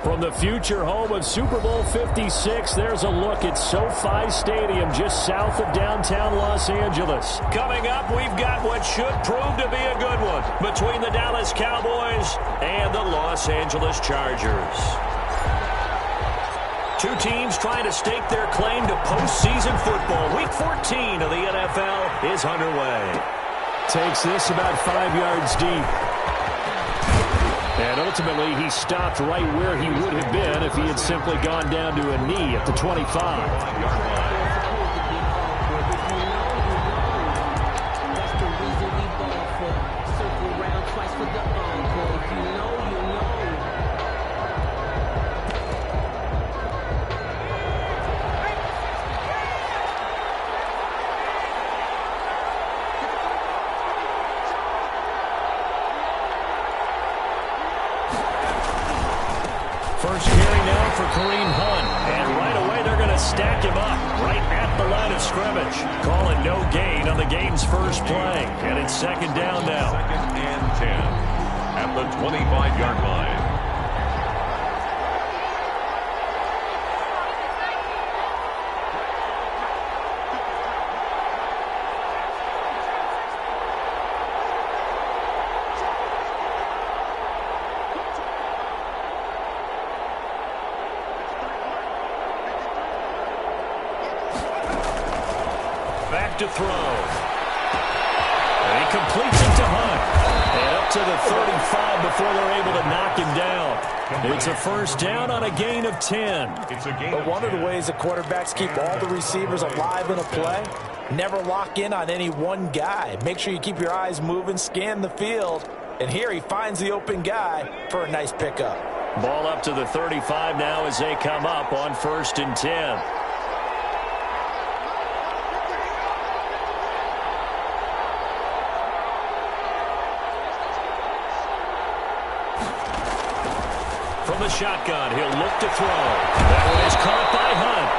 From the future home of Super Bowl 56, there's a look at SoFi Stadium just south of downtown Los Angeles. Coming up, we've got what should prove to be a good one between the Dallas Cowboys and the Los Angeles Chargers. Two teams trying to stake their claim to postseason football. Week 14 of the NFL is underway. Takes this about 5 yards deep. And ultimately, he stopped right where he would have been if he had simply gone down to a knee at the 25. First carry now for Kareem Hunt. And right away, they're going to stack him up right at the line of scrimmage. Calling no gain on the game's first play. And it's second down now. Second and 10 at the 25-yard line. Back to throw. And he completes it to Hunt. And up to the 35 before they're able to knock him down. It's a first down on a gain of 10. But one of the ways that quarterbacks keep all the receivers alive in a play, never lock in on any one guy. Make sure you keep your eyes moving, scan the field. And here he finds the open guy for a nice pickup. Ball up to the 35 now as they come up on first and 10. From the shotgun, he'll look to throw. That one is caught by Hunt.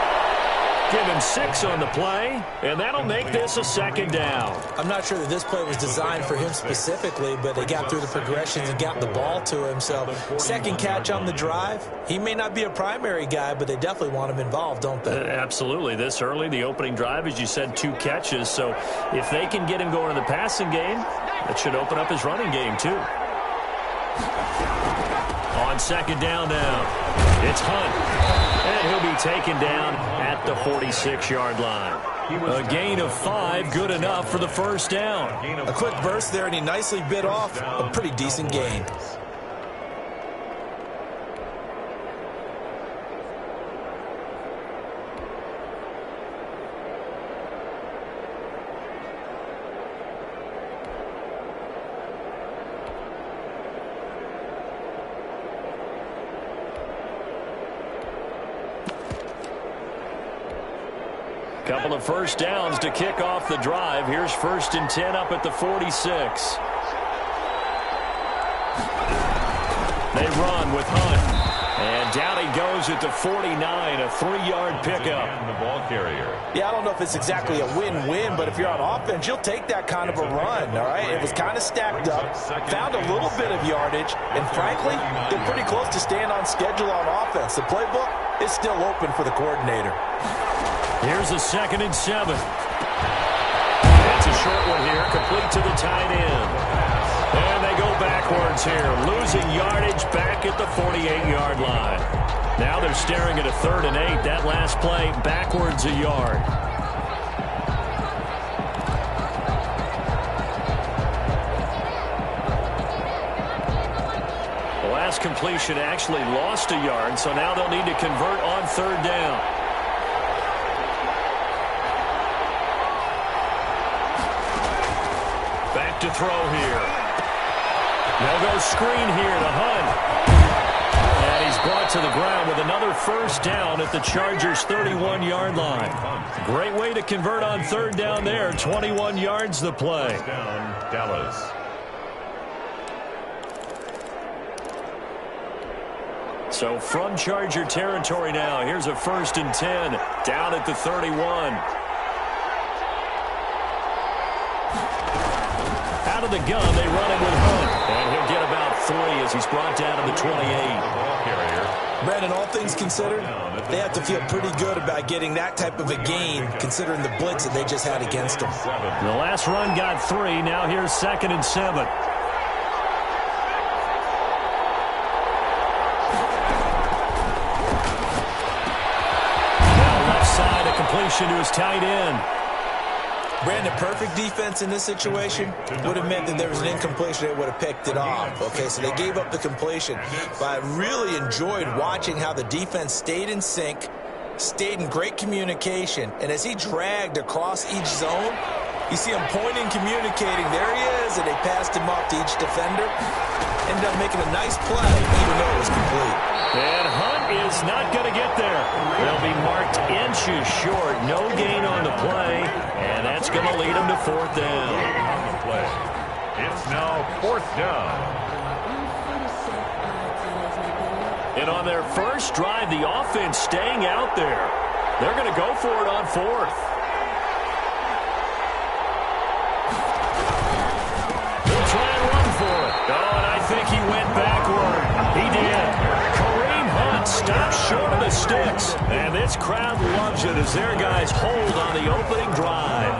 Give him 6 on the play, and that'll make this a second down. I'm not sure that this play was designed for him specifically, but they got through the progressions and got the ball to him. So second catch on the drive. He may not be a primary guy, but they definitely want him involved, don't they? Absolutely. This early, the opening drive, as you said, 2 catches. So if they can get him going in the passing game, that should open up his running game too. On second down now, it's Hunt. And he'll be taken down at the 46-yard line. A gain of 5, good enough for the first down. A quick burst there, and he nicely bit off a pretty decent gain. Couple of first downs to kick off the drive. Here's first and 10 up at the 46. They run with Hunt. And down he goes at the 49, a 3-yard pickup. And the ball carrier. Yeah, I don't know if it's exactly a win-win, but if you're on offense, you'll take that kind of a run, all right? It was kind of stacked up, found a little bit of yardage, and frankly, they're pretty close to staying on schedule on offense. The playbook is still open for the coordinator. Here's a second and 7. It's a short one here, complete to the tight end. And they go backwards here, losing yardage back at the 48-yard line. Now they're staring at a 3rd and 8. That last play, backwards a yard. The last completion actually lost a yard, so now they'll need to convert on 3rd down. To throw here. They'll go screen here to Hunt. And he's brought to the ground with another first down at the Chargers' 31-yard line. Great way to convert on third down there. 21 yards the play. Down, Dallas. So from Charger territory now, here's a 1st and 10 down at the 31. Out of the gun, they run it with Hunt. And he'll get about 3 as he's brought down to the 28. Brandon, all things considered, they have to feel pretty good about getting that type of a gain, considering the blitz that they just had against them. The last run got 3. Now here's 2nd and 7. Now left side, a completion to his tight end. Brandon, perfect defense in this situation would have meant that there was an incompletion. They would have picked it off. Okay, so they gave up the completion. But I really enjoyed watching how the defense stayed in sync, stayed in great communication. And as he dragged across each zone, you see him pointing, communicating. There he is, and they passed him off to each defender. Ended up making a nice play, even though it was complete. And Hunt is not going to get there. They'll be marked inches short. No gain on the play, and that's going to lead them to 4th down. On the play. It's now 4th down. And on their first drive, the offense staying out there. They're going to go for it on 4th. They'll try and run for it. Oh, and I think he went backward. He did. Stopped short of the sticks. And this crowd loves it as their guys hold on the opening drive.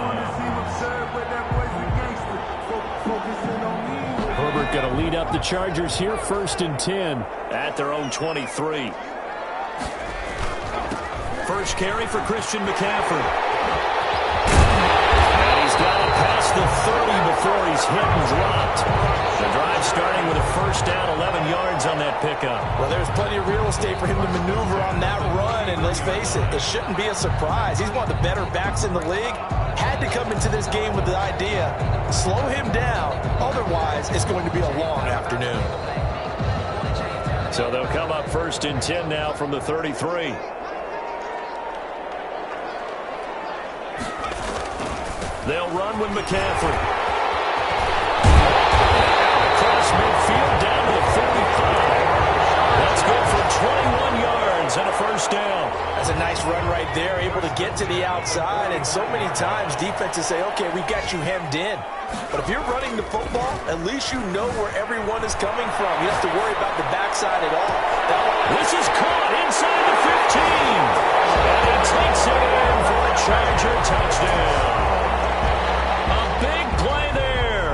Herbert going to lead up the Chargers here, 1st and 10 at their own 23. First carry for Christian McCaffrey. And he's got it past the 30 before he's hit and dropped. The drive starting with a first down, 11 yards on that pickup. Well, there's plenty of real estate for him to maneuver on that run, and let's face it, it shouldn't be a surprise. He's one of the better backs in the league. Had to come into this game with the idea, slow him down, otherwise it's going to be a long afternoon. So they'll come up 1st and 10 now from the 33. They'll run with McCaffrey. Midfield down to the 45. That's good for 21 yards and a first down. That's a nice run right there, able to get to the outside. And so many times defenses say, okay, we've got you hemmed in. But if you're running the football, at least you know where everyone is coming from. You don't have to worry about the backside at all. This is caught inside the 15. And he takes it in for a Charger touchdown. A big play there.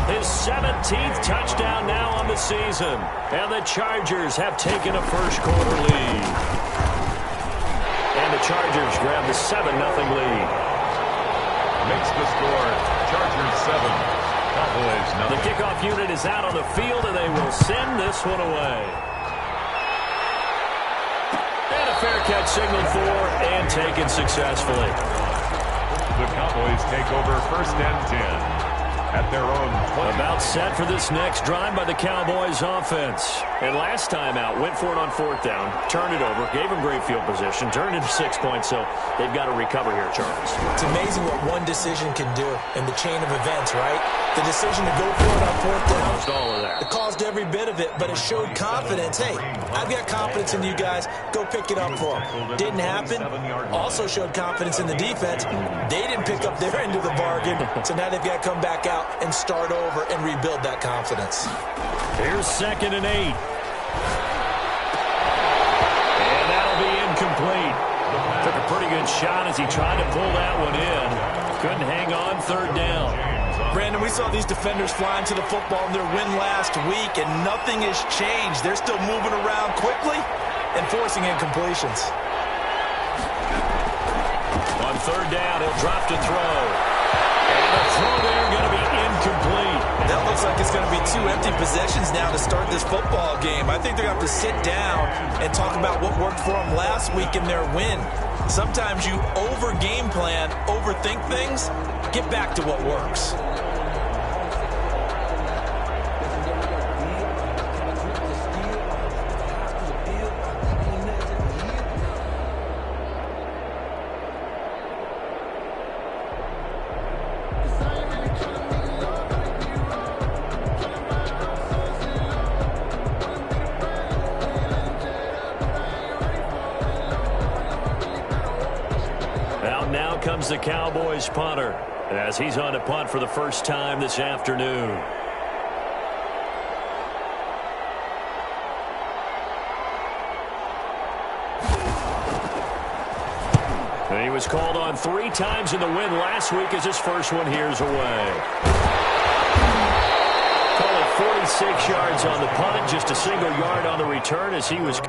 His 17th touchdown now on the season. And the Chargers have taken a first-quarter lead. And the Chargers grab the 7-0 lead. Makes the score, Chargers 7, Cowboys 0. The kickoff unit is out on the field, and they will send this one away. And a fair catch signaled for and taken successfully. The Cowboys take over 1st and 10. At their own 20. About set for this next drive by the Cowboys offense. And last time out, went for it on 4th down, turned it over, gave them great field position, turned it to 6 points, so they've got to recover here, Charles. It's amazing what one decision can do in the chain of events, right? The decision to go for it on 4th down. Caused all of that. It caused every bit of it, but it showed confidence. Hey, I've got confidence in you guys. Go pick it up for them. Didn't happen. Also showed confidence in the defense. They didn't pick up their end of the bargain, so now they've got to come back out and start over and rebuild that confidence. Here's 2nd and 8. And that'll be incomplete. Took a pretty good shot as he tried to pull that one in. Couldn't hang on 3rd down. Brandon, we saw these defenders flying to the football in their win last week, and nothing has changed. They're still moving around quickly and forcing incompletions. On 3rd down, he'll drop to throw. And the throw there going to be incomplete. That looks like it's going to be 2 empty possessions now to start this football game. I think they're going to have to sit down and talk about what worked for them last week in their win. Sometimes you over-game plan, overthink things. Get back to what works. comes the Cowboys punter as he's on to punt for the first time this afternoon. And he was called on 3 times in the win last week as his first one here's away. Call it 46 yards on the punt, just a single yard on the return as he was...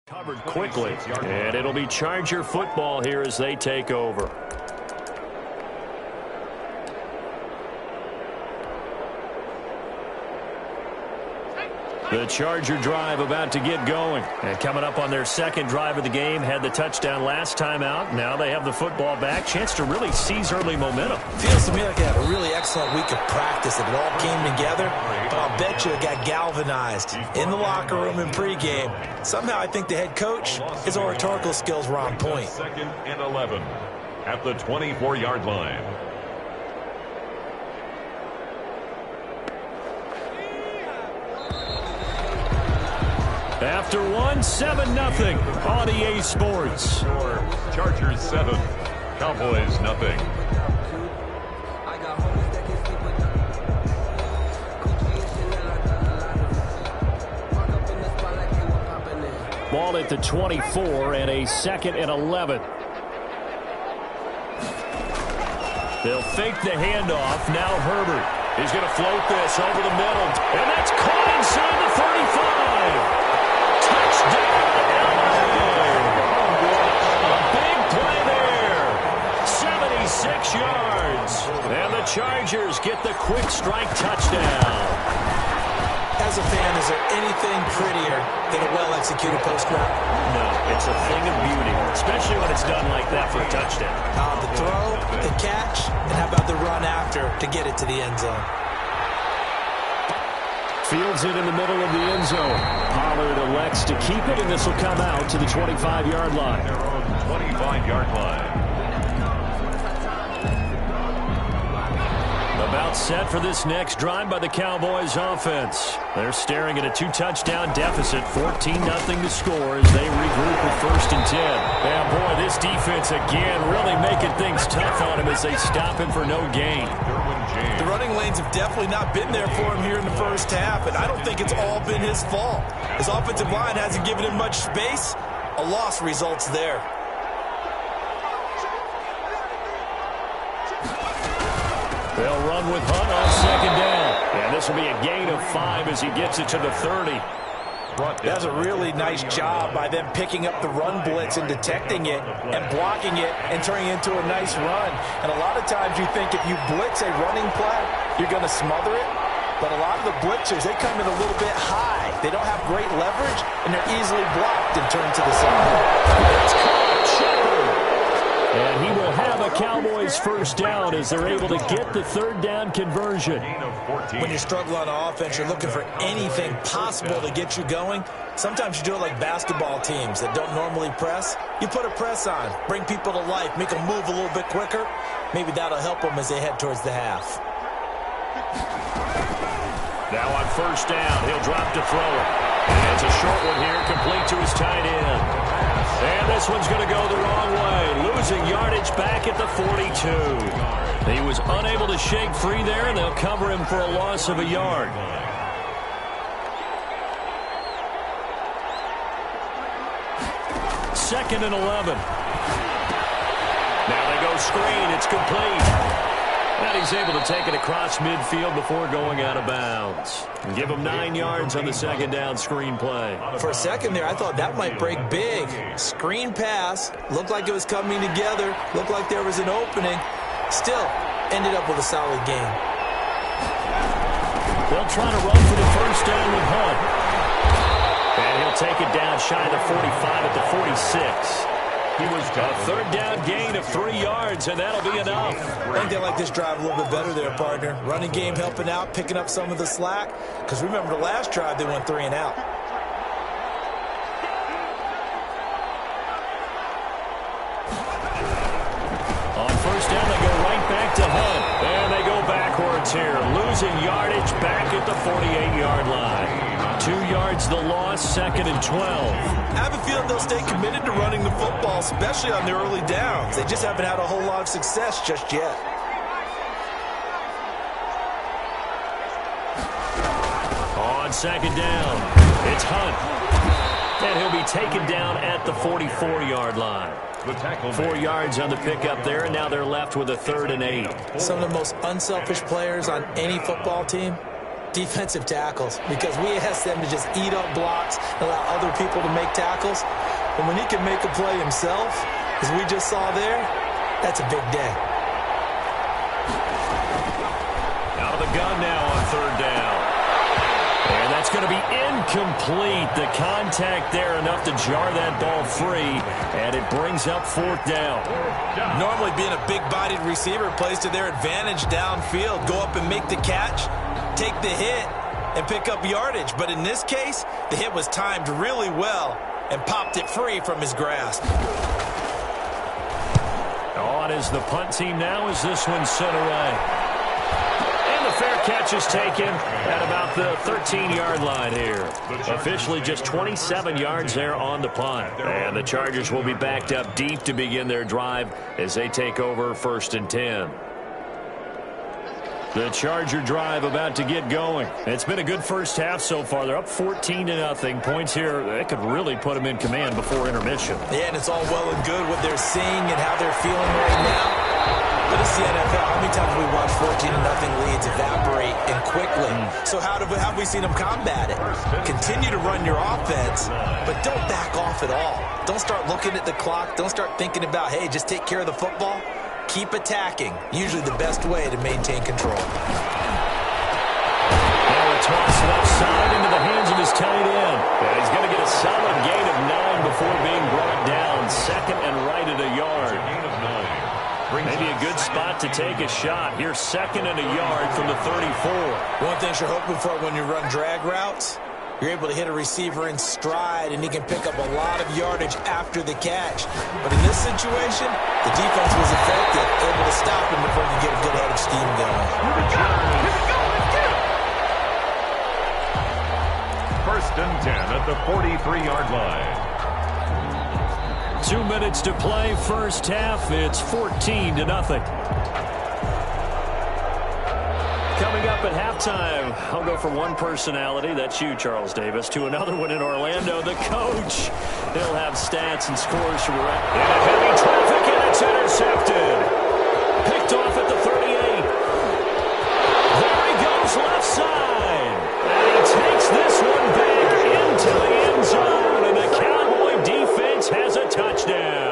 covered quickly, and it'll be Charger football here as they take over. The Charger drive about to get going. And coming up on their second drive of the game, had the touchdown last time out. Now they have the football back. Chance to really seize early momentum. Feels to me like they had a really excellent week of practice. It all came together. But I'll bet you it got galvanized in the locker room in pregame. Somehow I think the head coach, his oratorical skills were on point. 2nd and 11 at the 24-yard line. After one, 7-0 on EA Sports. Chargers 7, Cowboys nothing. Ball at the 24 and a 2nd and 11. They'll fake the handoff. Now Herbert. He's going to float this over the middle. And that's caught inside the 35. Touchdown, LA! A big play there. 76 yards. And the Chargers get the quick strike touchdown. As a fan, is there anything prettier than a well-executed post route? No, it's a thing of beauty, especially when it's done like that for a touchdown. The throw, the catch, and how about the run after to get it to the end zone? Fields it in the middle of the end zone. Pollard elects to keep it, and this will come out to the 25-yard line. Their own 25-yard line. About set for this next drive by the Cowboys offense. They're staring at a 2-touchdown deficit, 14-0 to score as they regroup with 1st and 10. And boy, this defense again really making things tough on him as they stop him for no gain. The running lanes have definitely not been there for him here in the first half, and I don't think it's all been his fault. His offensive line hasn't given him much space. A loss results there. They'll run with Hunt on 2nd down. And this will be a gain of 5 as he gets it to the 30. That's a really nice job by them picking up the run blitz and detecting it and blocking it and turning it into a nice run. And a lot of times you think if you blitz a running play, you're going to smother it. But a lot of the blitzers, they come in a little bit high. They don't have great leverage, and they're easily blocked and turned to the side. That's caught. Shepard. And he will have a Cowboys first down as they're able to get the 3rd down conversion. When you struggle on offense, you're looking for anything possible to get you going. Sometimes you do it like basketball teams that don't normally press. You put a press on, bring people to life, make them move a little bit quicker. Maybe that'll help them as they head towards the half. Now on 1st down, he'll drop to throw it. And it's a short one here, complete to his tight end. And this one's going to go the wrong way, losing yardage back at the 42. He was unable to shake free there, and they'll cover him for a loss of a yard. Second and 11. Now they go screen. It's complete. And he's able to take it across midfield before going out of bounds. And give him 9 yards on the 2nd down screen play. For a second there, I thought that might break big. Screen pass. Looked like it was coming together. Looked like there was an opening. Still, ended up with a solid game. They'll try to run for the 1st down with Hunt. And he'll take it down shy of the 45 at the 46. He was A third down gain of 3 yards, and that'll be enough. I think they like this drive a little bit better there, partner. Running game helping out, picking up some of the slack. Because remember, the last drive, they went 3 and out. On first down, they go right back to Hunt. And they go backwards here, losing yardage back at the 48-yard line. 2 yards the loss, 2nd and 12. I have a feeling they'll stay committed to running the football, especially on their early downs. They just haven't had a whole lot of success just yet. On 2nd down, it's Hunt. And he'll be taken down at the 44-yard line. 4 yards on the pickup there, and now they're left with a 3rd and 8. Some of the most unselfish players on any football team, defensive tackles, because we ask them to just eat up blocks, allow other people to make tackles. But when he can make a play himself, as we just saw there, that's a big day. Out of the gun now on 3rd down. And that's going to be incomplete. The contact there enough to jar that ball free, and it brings up 4th down. Normally being a big-bodied receiver plays to their advantage downfield. Go up and make the catch, take the hit, and pick up yardage. But in this case, the hit was timed really well and popped it free from his grasp. On is the punt team now as this one sent away. And the fair catch is taken at about the 13-yard line here. Officially just 27 yards there on the punt. And the Chargers will be backed up deep to begin their drive as they take over 1st and 10. The Charger drive about to get going. It's been a good first half so far. They're up 14-0. Points here, that could really put them in command before intermission. Yeah, and it's all well and good what they're seeing and how they're feeling right now. But it's the NFL. How many times have we watched 14-0 leads evaporate and quickly? So how have we seen them combat it? Continue to run your offense, but don't back off at all. Don't start looking at the clock. Don't start thinking about, hey, just take care of the football. Keep attacking. Usually the best way to maintain control. Now a toss left side into the hands of his tight end. And he's going to get a solid gain of 9 before being brought down. 2nd and right at a yard. Maybe a good spot to take a shot. Here's 2nd and a yard from the 34. One thing you're hoping for when you run drag routes, you're able to hit a receiver in stride, and he can pick up a lot of yardage after the catch. But in this situation, the defense was effective, able to stop him before you get a good head of steam going. First and 10 at the 43-yard line. 2 minutes to play, first half. It's 14-0. Coming up at halftime, I'll go from one personality, that's you, Charles Davis, to another one in Orlando, the coach. He'll have stats and scores from around. In a heavy traffic, and it's intercepted. Picked off at the 38. There he goes, left side. And he takes this one back into the end zone, and the Cowboy defense has a touchdown.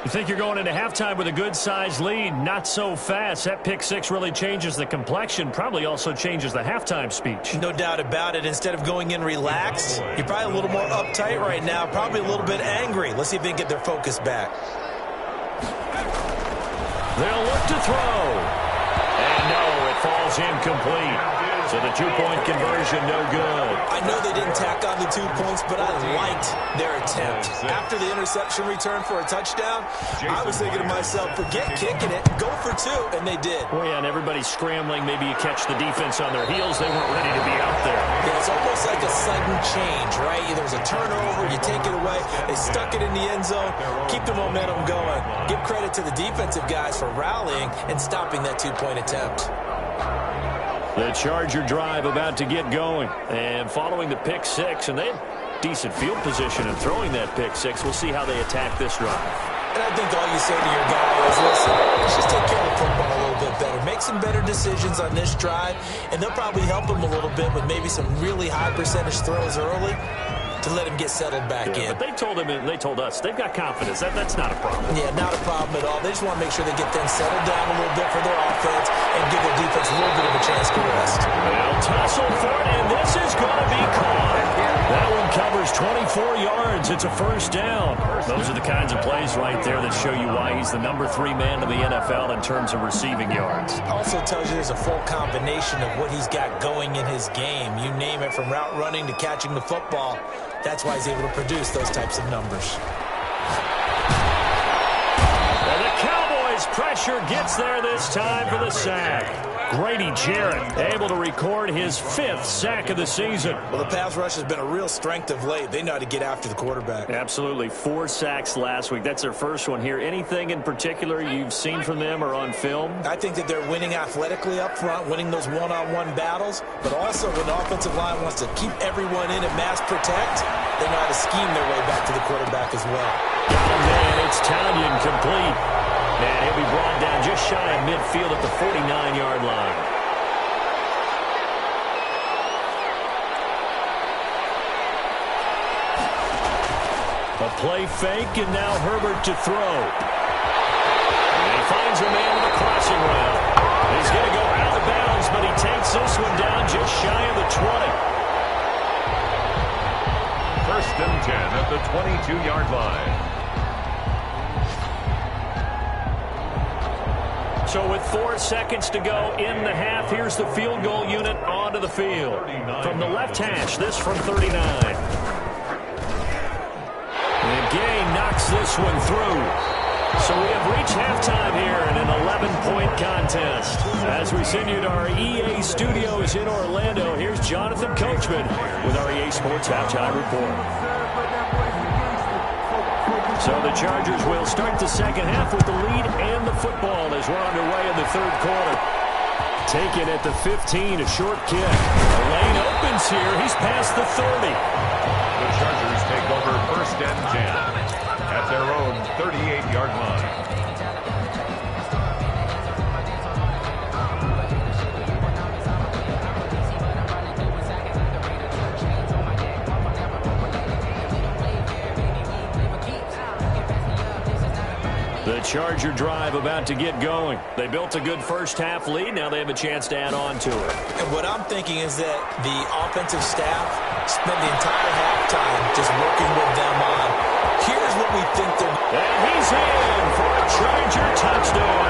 You think you're going into halftime with a good-sized lead? Not so fast. That pick six really changes the complexion, probably also changes the halftime speech. No doubt about it. Instead of going in relaxed, you're probably a little more uptight right now, probably a little bit angry. Let's see if they can get their focus back. They'll look to throw. And no, it falls incomplete. So the two-point conversion, no good. I know they didn't tack on the 2 points, but I liked their attempt. After the interception return for a touchdown, I was thinking to myself, forget kicking it, go for 2, and they did. Well, yeah, and everybody's scrambling. Maybe you catch the defense on their heels. They weren't ready to be out there. Yeah, it's almost like a sudden change, right? There's a turnover, you take it away. They stuck it in the end zone. Keep the momentum going. Give credit to the defensive guys for rallying and stopping that 2-point attempt. The Charger drive about to get going. And following the pick six, and they had decent field position in throwing that pick six. We'll see how they attack this drive. And I think all you say to your guy is, listen, let's just take care of the football a little bit better. Make some better decisions on this drive, and they'll probably help him a little bit with maybe some really high percentage throws early to let him get settled back in. But they told him, and they told us, they've got confidence. That's not a problem. Yeah, not a problem at all. They just want to make sure they get things settled down a little bit for their offense and give their defense a little bit of a chance to rest. They'll tussle for it, and this is going to be caught. That one covers 24 yards. It's a first down. Those are the kinds of plays right there that show you why he's the #3 man in the NFL in terms of receiving yards. Also tells you there's a full combination of what he's got going in his game. You name it, from route running to catching the football. That's why he's able to produce those types of numbers. And the Cowboys pressure gets there this time for the sack. Grady Jarrett able to record his 5th sack of the season. Well, the pass rush has been a real strength of late. They know how to get after the quarterback. Absolutely. 4 sacks last week. That's their first one here. Anything in particular you've seen from them or on film? I think that they're winning athletically up front, winning those one-on-one battles, but also when the offensive line wants to keep everyone in and mass protect, they know how to scheme their way back to the quarterback as well. Oh, man, it's Tanyan complete. And he'll be brought down just shy of midfield at the 49-yard line. A play fake, and now Herbert to throw. And he finds a man with a crossing route. He's going to go out of bounds, but he takes this one down just shy of the 20. First and 10 at the 22-yard line. So with 4 seconds to go in the half, here's the field goal unit onto the field. From the left hash, this from 39. And Gay knocks this one through. So we have reached halftime here in an 11-point contest. As we send you to our EA studios in Orlando, here's Jonathan Coachman with our EA Sports Halftime Report. So the Chargers will start the second half with the lead and the football as we're underway in the third quarter. Taken at the 15, a short kick. The lane opens here. He's past the 30. The Chargers take over first and 10 at their own 38-yard line. The Charger drive about to get going. They built a good first half lead. Now they have a chance to add on to it. And what I'm thinking is that the offensive staff spent the entire halftime just working with them on, here's what we think they're doing. And he's in for a Charger touchdown.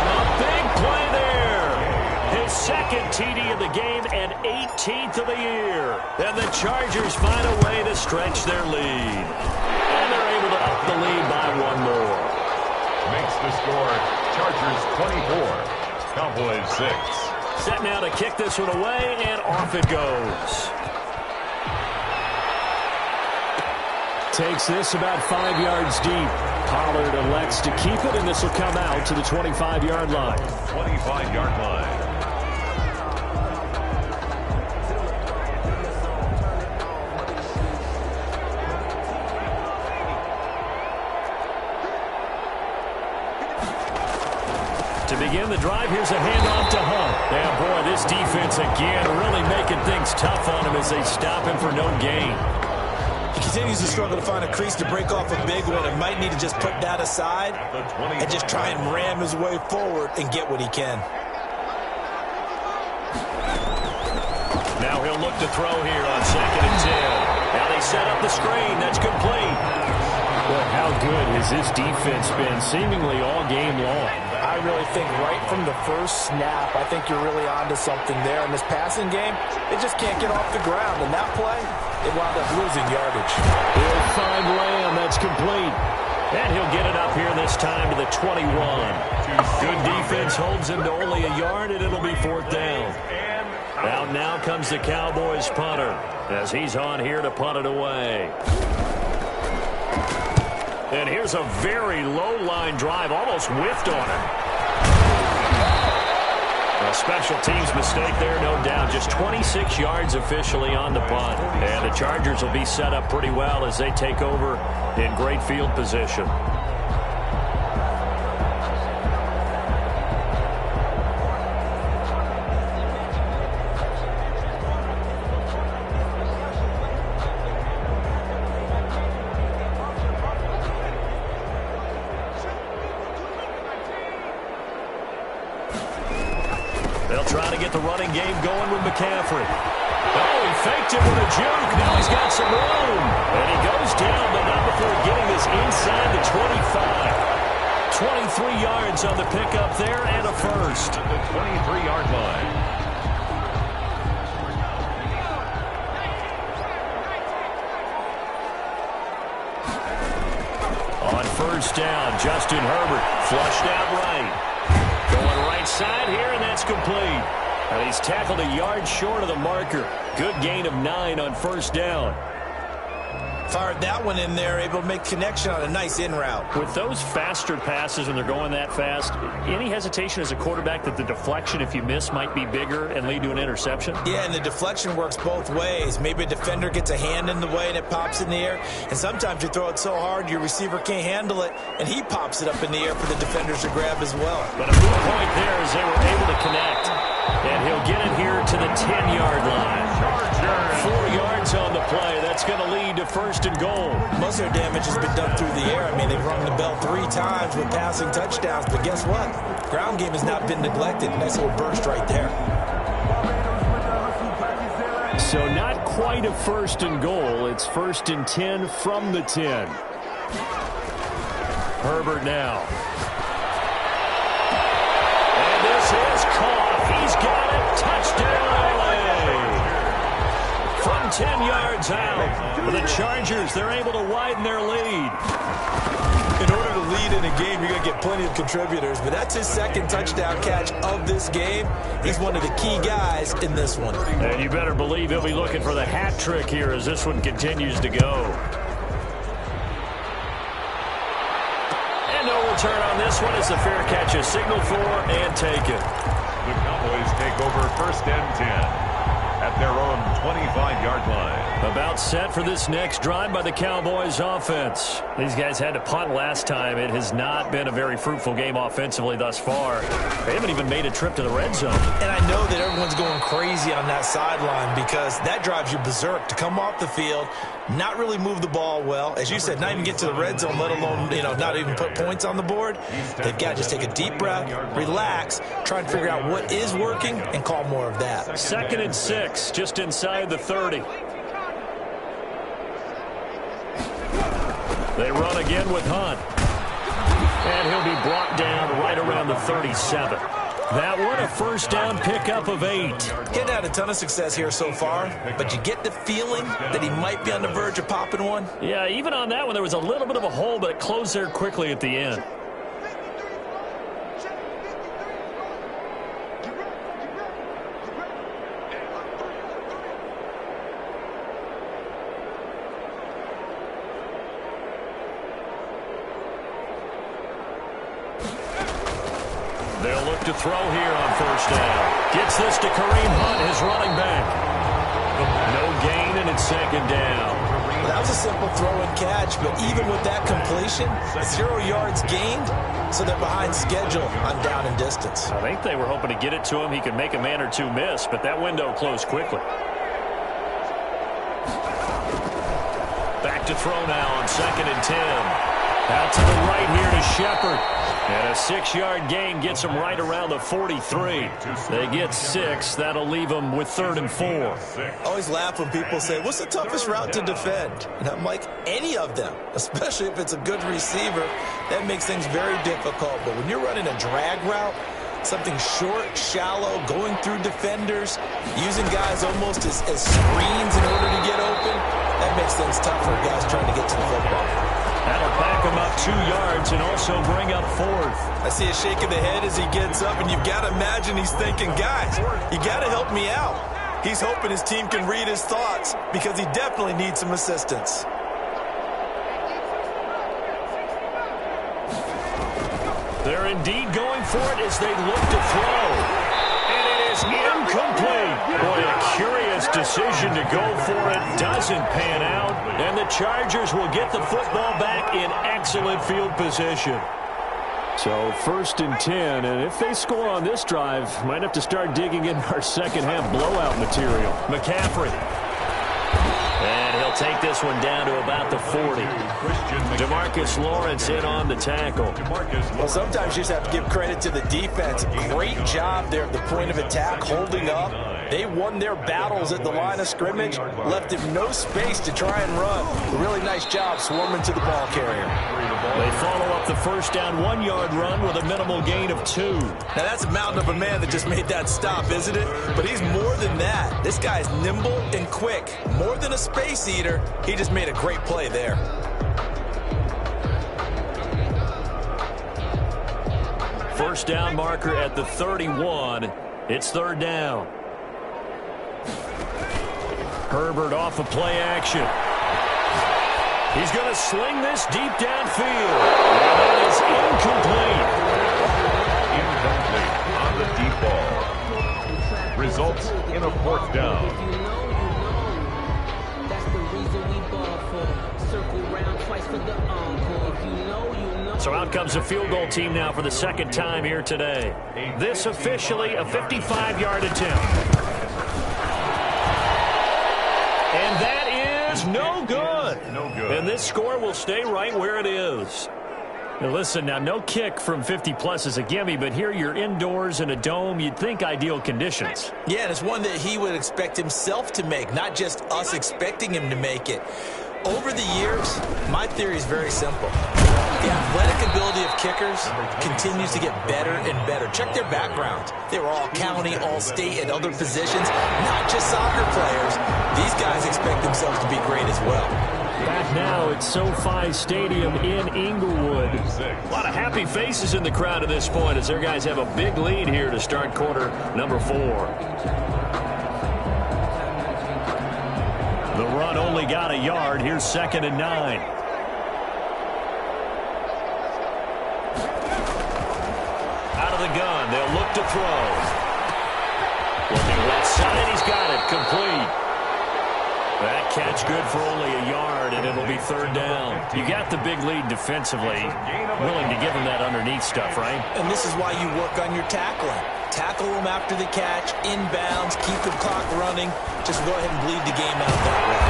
A big play there. His second TD of the game and 18th of the year. And the Chargers find a way to stretch their lead. And they're able to up the lead by 1 more. Makes the score Chargers 24, Cowboys 6. Set now to kick this one away, and off it goes. Takes this about 5 yards deep. Pollard elects to keep it, and this will come out to the 25-yard line. 25-yard line. To begin the drive, here's a handoff to Hunt. And boy, this defense again really making things tough on him as they stop him for no gain. He continues to struggle to find a crease to break off a big one and might need to just put that aside and just try and ram his way forward and get what he can. Now he'll look to throw here on 2nd and 10. Now they set up the screen. That's complete. Boy, how good has this defense been seemingly all game long? I really think right from the first snap, I think you're really onto something there. In this passing game, they just can't get off the ground. And that play, they wound up losing yardage. He'll find Lamb. That's complete. And he'll get it up here this time to the 21. Good defense holds him to only a yard, and it'll be 4th down. Now comes the Cowboys punter as he's on here to punt it away. And here's a very low-line drive, almost whiffed on it. A special teams mistake there, no doubt. Just 26 yards officially on the punt. And the Chargers will be set up pretty well as they take over in great field position. They'll try to get the running game going with McCaffrey. Oh, he faked it with a juke. Now he's got some room. And he goes down, but not before getting this inside the 25. 23 yards on the pickup there and a first. At the 23-yard line. On first down, Justin Herbert flushed out right. Going right side here, and that's complete. And he's tackled a yard short of the marker. Good gain of 9 on first down. Fired that one in there, able to make connection on a nice in route. With those faster passes when they're going that fast, any hesitation as a quarterback that the deflection, if you miss, might be bigger and lead to an interception? Yeah, and the deflection works both ways. Maybe a defender gets a hand in the way and it pops in the air. And sometimes you throw it so hard your receiver can't handle it, and he pops it up in the air for the defenders to grab as well. But a good point there as they were able to connect. And he'll get it here to the 10-yard line. 4 yards on the play. That's going to lead to first and goal. Most of their damage has been done through the air. I mean, they've rung the bell 3 times with passing touchdowns. But guess what? Ground game has not been neglected. Nice little burst right there. So not quite a first and goal. It's first and 10 from the 10. Herbert now. And this is caught. He's got it. Touchdown, LA. From 10 yards out. For the Chargers, they're able to widen their lead. In order to lead in a game, you're going to get plenty of contributors. But that's his second touchdown catch of this game. He's one of the key guys in this one. And you better believe he'll be looking for the hat trick here as this one continues to go. And no return on this one as the fair catch is signaled for and taken. The Cowboys take over first and 10 at their own 25-yard line. About set for this next drive by the Cowboys offense. These guys had to punt last time. It has not been a very fruitful game offensively thus far. They haven't even made a trip to the red zone. And I know that everyone's going crazy on that sideline because that drives you berserk to come off the field, not really move the ball well. As you said, not even get to the red zone, let alone, not even put points on the board. They've got to just take a deep breath, relax, try and figure out what is working, and call more of that. 2nd and 6, just inside the 30. They run again with Hunt. And he'll be brought down right around the 37. That one, a first down pickup of 8. Getting had a ton of success here so far, but you get the feeling that he might be on the verge of popping one. Yeah, even on that one, there was a little bit of a hole, but it closed there quickly at the end. They'll look to throw here on first down. Gets this to Kareem Hunt, his running back. No gain, and it's 2nd down. Well, that was a simple throw and catch, but even with that completion, 0 yards gained, so they're behind schedule on down and distance. I think they were hoping to get it to him. He could make a man or two miss, but that window closed quickly. Back to throw now on 2nd and 10. Out to the right here to Shepard. And a 6-yard gain gets them right around the 43. They get 6. That'll leave them with 3rd and 4. I always laugh when people say, what's the toughest route to defend? And I'm like, any of them, especially if it's a good receiver. That makes things very difficult. But when you're running a drag route, something short, shallow, going through defenders, using guys almost as screens in order to get open, that makes things tough for guys trying to get to the football. That'll back him up 2 yards and also bring up 4th. I see a shake of the head as he gets up, and you've got to imagine he's thinking, guys, you got to help me out. He's hoping his team can read his thoughts because he definitely needs some assistance. They're indeed going for it as they look to throw. And it is incomplete. Boy, a curious decision to go for it. Doesn't pan out. And the Chargers will get the football back in excellent field position. So 1st and 10, and if they score on this drive, might have to start digging in our second-half blowout material. McCaffrey. And he'll take this one down to about the 40. DeMarcus Lawrence in on the tackle. Well, sometimes you just have to give credit to the defense. Great job there at the point of attack, holding up They won their battles at the line of scrimmage, left him no space to try and run. A really nice job swarming to the ball carrier. They follow up the first down 1-yard run with a minimal gain of 2. Now, that's a mountain of a man that just made that stop, isn't it? But he's more than that. This guy's nimble and quick. More than a space eater, he just made a great play there. First down marker at the 31. It's third down. Herbert off of play action. He's going to sling this deep downfield. And that is incomplete. Incomplete on the deep ball. Results in a fourth down. So out comes a field goal team now for the second time here today. This officially a 55-yard attempt. And that is no good. No good. And this score will stay right where it is. Now listen, now no kick from 50-plus is a gimme, but here you're indoors in a dome. You'd think ideal conditions. Yeah, and it's one that he would expect himself to make, not just us expecting him to make it. Over the years, my theory is very simple. The athletic ability of kickers continues to get better and better. Check their background. They were all county, all state, and other positions, not just soccer players. These guys expect themselves to be great as well. Back now at SoFi Stadium in Inglewood. A lot of happy faces in the crowd at this point as their guys have a big lead here to start quarter number 4. The run only got a yard. Here's 2nd and 9. Out of the gun. They'll look to throw. Looking left side. He's got it. Complete. That catch good for only a yard, and it'll be third down. You got the big lead defensively. Willing to give him that underneath stuff, right? And this is why you work on your tackling. Tackle them after the catch, inbounds, keep the clock running. Just go ahead and bleed the game out that way.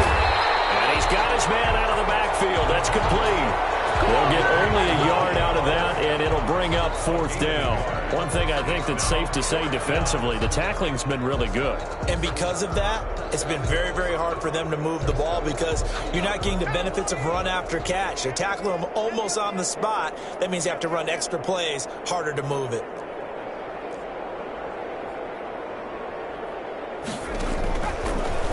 And he's got his man out of the backfield. That's complete. They'll get only a yard out of that, and it'll bring up fourth down. One thing I think that's safe to say defensively, the tackling's been really good. And because of that, it's been very, very hard for them to move the ball because you're not getting the benefits of run after catch. They're tackling them almost on the spot. That means you have to run extra plays, harder to move it.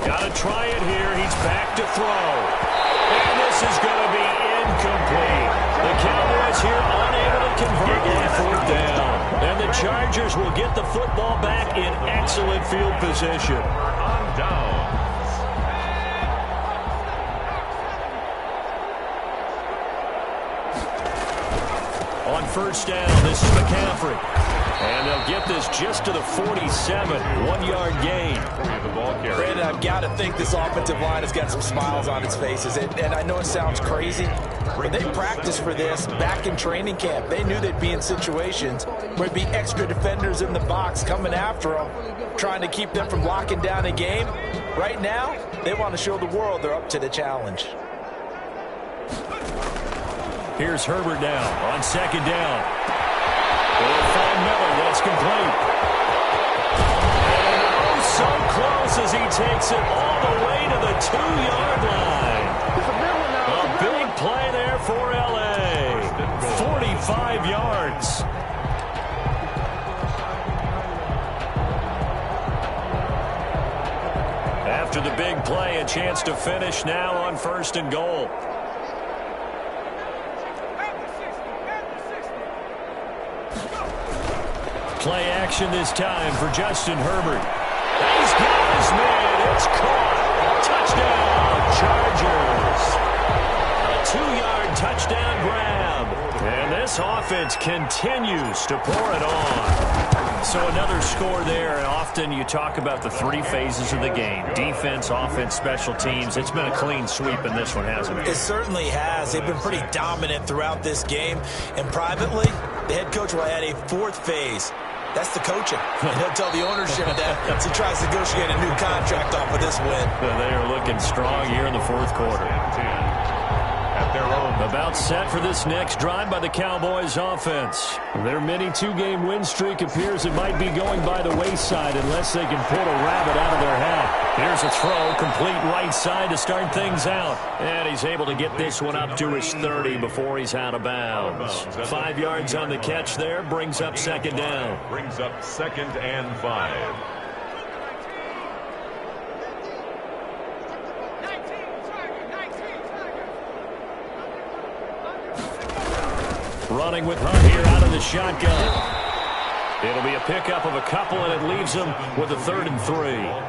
Got to try it here. He's back to throw. And this is going to be incomplete. The Cowboys here unable to convert on fourth down. And the Chargers will get the football back in excellent field position. On downs. On first down, this is McCaffrey. And they'll get this just to the 47, 1-yard gain. Brandon, I've got to think this offensive line has got some smiles on its faces. And I know it sounds crazy, but they practiced for this back in training camp. They knew they'd be in situations where there'd be extra defenders in the box coming after them, trying to keep them from locking down a game. Right now, they want to show the world they're up to the challenge. Here's Herbert down on second down. They'll find Miller. That's complete. And oh, so close as he takes it all the way to the 2-yard line. A big play there for L.A. 45 yards. After the big play, a chance to finish now on first and goal. Play action this time for Justin Herbert. He's got his man. It's caught. Touchdown, Chargers. A 2-yard touchdown grab. And this offense continues to pour it on. So another score there. And often you talk about the 3 phases of the game. Defense, offense, special teams. It's been a clean sweep in this one, hasn't it? It certainly has. They've been pretty dominant throughout this game. And privately, the head coach will add a 4th phase. That's the coaching. And he'll tell the ownership that as he tries to negotiate a new contract off of this win. They are looking strong here in the 4th quarter. At their own About set for this next drive by the Cowboys offense. Their mini two-game win streak appears it might be going by the wayside unless they can pull a rabbit out of their hat. Here's a throw, complete right side to start things out. And he's able to get this one up to his 30 before he's out of bounds. 5 yards on the catch there, brings up second down. Brings up 2nd and 5. Running with Hunt here out of the shotgun. It'll be a pickup of a couple, and it leaves him with a 3rd and 3.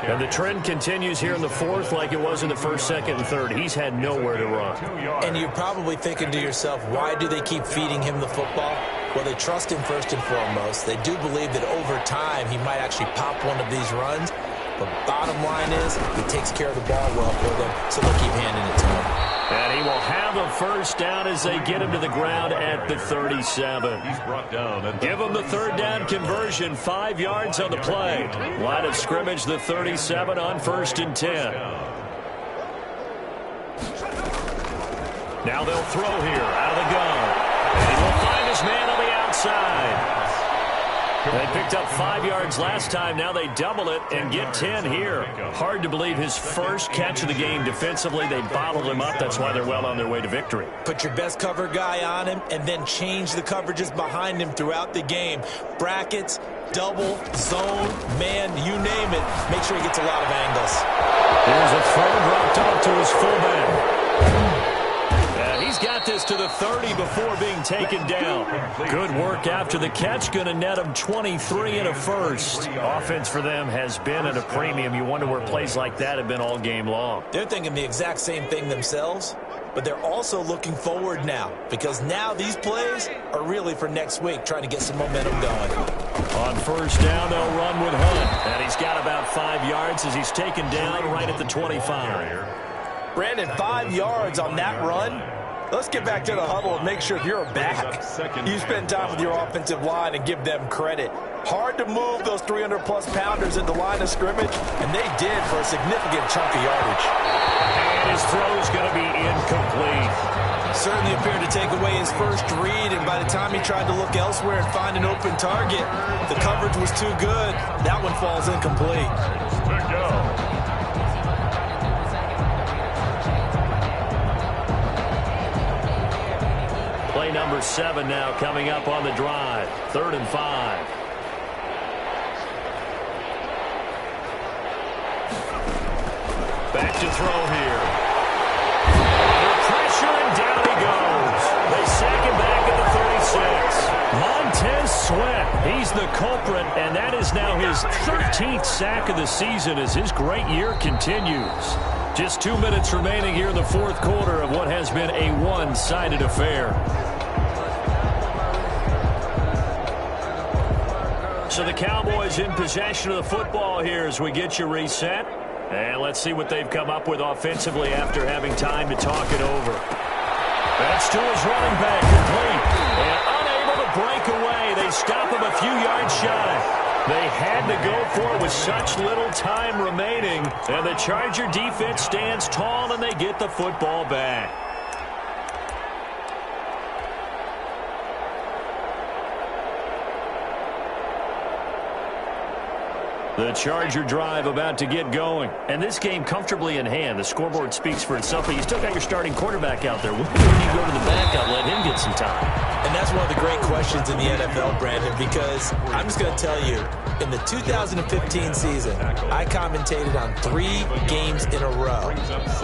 And the trend continues here in the 4th like it was in the 1st, 2nd, and 3rd. He's had nowhere to run. And you're probably thinking to yourself, why do they keep feeding him the football? Well, they trust him first and foremost. They do believe that over time he might actually pop one of these runs. But bottom line is he takes care of the ball well for them, so they'll keep handing it to him. And he will have a first down as they get him to the ground at the 37. He's brought down. Give him the 3rd down conversion, 5 yards on the play. Line of scrimmage, the 37 on 1st and 10. Now they'll throw here out of the gun. And he will find his man on the outside. They picked up 5 yards last time. Now they double it and get 10 here. Hard to believe his first catch of the game defensively. They bottled him up. That's why they're well on their way to victory. Put your best cover guy on him and then change the coverages behind him throughout the game. Brackets, double, zone, man, you name it. Make sure he gets a lot of angles. Here's a throw dropped off to his fullback. He's got this to the 30 before being taken down. Good work after the catch. Going to net him 23 and a first. Offense for them has been at a premium. You wonder where plays like that have been all game long. They're thinking the exact same thing themselves, but they're also looking forward now because now these plays are really for next week, trying to get some momentum going. On first down, they'll run with Hunt. And he's got about 5 yards as he's taken down right at the 25. Brandon, 5 yards on that run. Let's get back to the huddle and make sure you're back. You spend time with your offensive line and give them credit. Hard to move those 300-plus pounders at the line of scrimmage, and they did for a significant chunk of yardage. And his throw's going to be incomplete. Certainly appeared to take away his first read, and by the time he tried to look elsewhere and find an open target, the coverage was too good. That one falls incomplete. Good go. Play number 7 now coming up on the drive. 3rd and 5. Back to throw here. Under pressure, and down he goes. They sack him back at the 36. Montez Sweat, he's the culprit, and that is now his 13th sack of the season as his great year continues. Just 2 minutes remaining here in the 4th quarter of what has been a one-sided affair. So the Cowboys in possession of the football here as we get you reset. And let's see what they've come up with offensively after having time to talk it over. That's to his running back, complete. And unable to break away. They stop him a few yards shy. They had to go for it with such little time remaining. And the Charger defense stands tall, and they get the football back. The Charger drive about to get going. And this game comfortably in hand. The scoreboard speaks for itself, but you still got your starting quarterback out there. When do you go to the backup, let him get some time? And that's one of the great questions in the NFL, Brandon, because I'm just going to tell you, in the 2015 season, I commentated on 3 games in a row.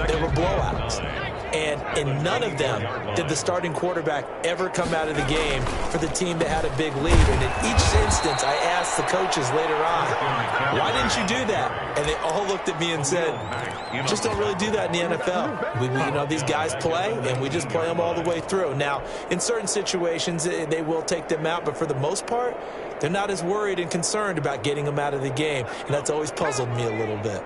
They were blowouts. And in none of them did the starting quarterback ever come out of the game for the team that had a big lead. And in each instance, I asked the coaches later on, why didn't you do that? And they all looked at me and said, just don't really do that in the NFL. These guys play, and we just play them all the way through. Now, in certain situations, they will take them out, but for the most part, they're not as worried and concerned about getting them out of the game. And that's always puzzled me a little bit.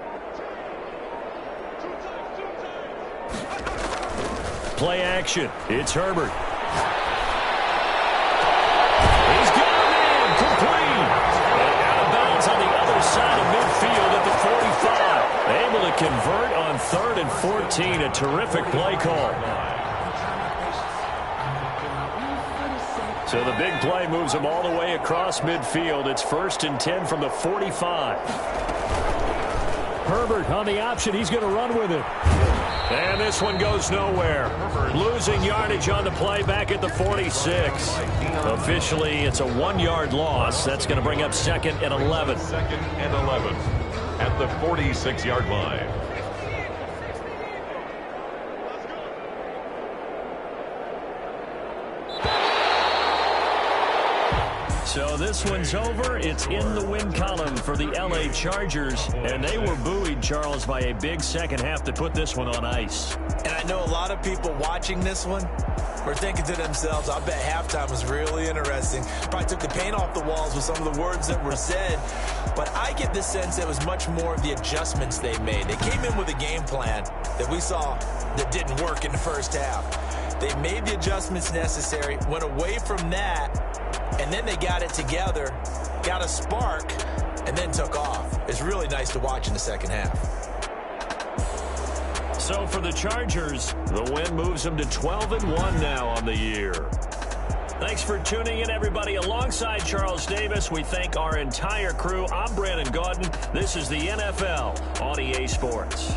Play action. It's Herbert. He's got a man complete. And out of bounds on the other side of midfield at the 45. Able to convert on 3rd and 14. A terrific play call. So the big play moves them all the way across midfield. It's 1st and 10 from the 45. Herbert on the option. He's going to run with it. And this one goes nowhere. Losing yardage on the play back at the 46. Officially, it's a 1-yard loss. That's going to bring up 2nd and 11. 2nd and 11 at the 46-yard line. So this one's over. It's in the win column for the L.A. Chargers. And they were buoyed, Charles, by a big second half to put this one on ice. And I know a lot of people watching this one were thinking to themselves, I bet halftime was really interesting. Probably took the paint off the walls with some of the words that were said. But I get the sense it was much more of the adjustments they made. They came in with a game plan that we saw that didn't work in the first half. They made the adjustments necessary, went away from that, and then they got it together, got a spark, and then took off. It's really nice to watch in the second half. So for the Chargers, the win moves them to 12-1 now on the year. Thanks for tuning in, everybody. Alongside Charles Davis, we thank our entire crew. I'm Brandon Gaudin. This is the NFL on EA Sports.